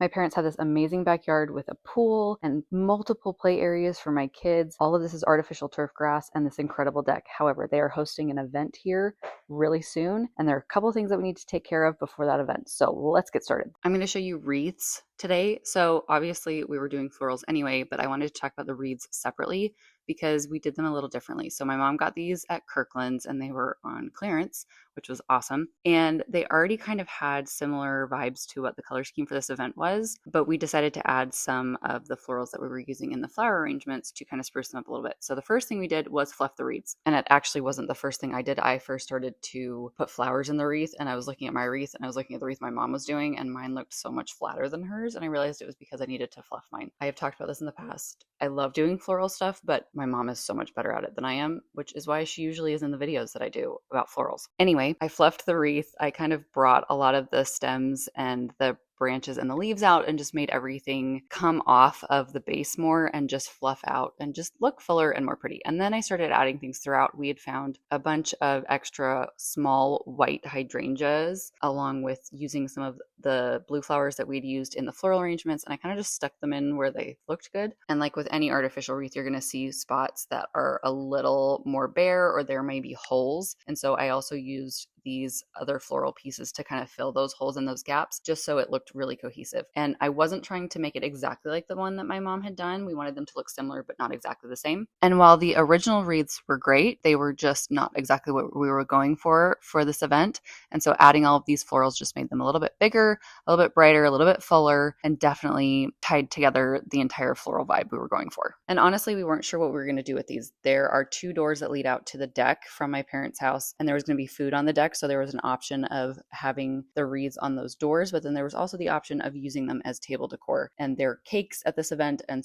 My parents have this amazing backyard with a pool and multiple play areas for my kids. All of this is artificial turf grass and this incredible deck. However, they are hosting an event here really soon, and there are a couple things that we need to take care of before that event. So let's get started. I'm going to show you wreaths today. So obviously we were doing florals anyway, but I wanted to talk about the wreaths separately because we did them a little differently. So my mom got these at Kirkland's and they were on clearance, which was awesome. And they already kind of had similar vibes to what the color scheme for this event was, but we decided to add some of the florals that we were using in the flower arrangements to kind of spruce them up a little bit. So the first thing we did was fluff the wreaths. And it actually wasn't the first thing I did. I first started to put flowers in the wreath, and I was looking at my wreath and I was looking at the wreath my mom was doing, and mine looked so much flatter than hers. And I realized it was because I needed to fluff mine. I have talked about this in the past. I love doing floral stuff, but my mom is so much better at it than I am, which is why she usually is in the videos that I do about florals. Anyway, I fluffed the wreath. I kind of brought a lot of the stems and the branches and the leaves out and just made everything come off of the base more and just fluff out and just look fuller and more pretty. And then I started adding things throughout. We had found a bunch of extra small white hydrangeas along with using some of the blue flowers that we'd used in the floral arrangements, and I kind of just stuck them in where they looked good. And like with any artificial wreath, you're going to see spots that are a little more bare or there may be holes. And so I also used these other floral pieces to kind of fill those holes and those gaps just so it looked really cohesive. And I wasn't trying to make it exactly like the one that my mom had done. We wanted them to look similar but not exactly the same. And while the original wreaths were great, they were just not exactly what we were going for this event. And so adding all of these florals just made them a little bit bigger, a little bit brighter, a little bit fuller, and definitely tied together the entire floral vibe we were going for. And honestly, we weren't sure what we were going to do with these. There are 2 doors that lead out to the deck from my parents' house, and there was going to be food on the deck. So there was an option of having the wreaths on those doors, but then there was also the option of using them as table decor. And there are cakes at this event. And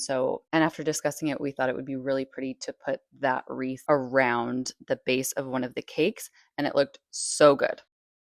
after discussing it, we thought it would be really pretty to put that wreath around the base of one of the cakes, and it looked so good.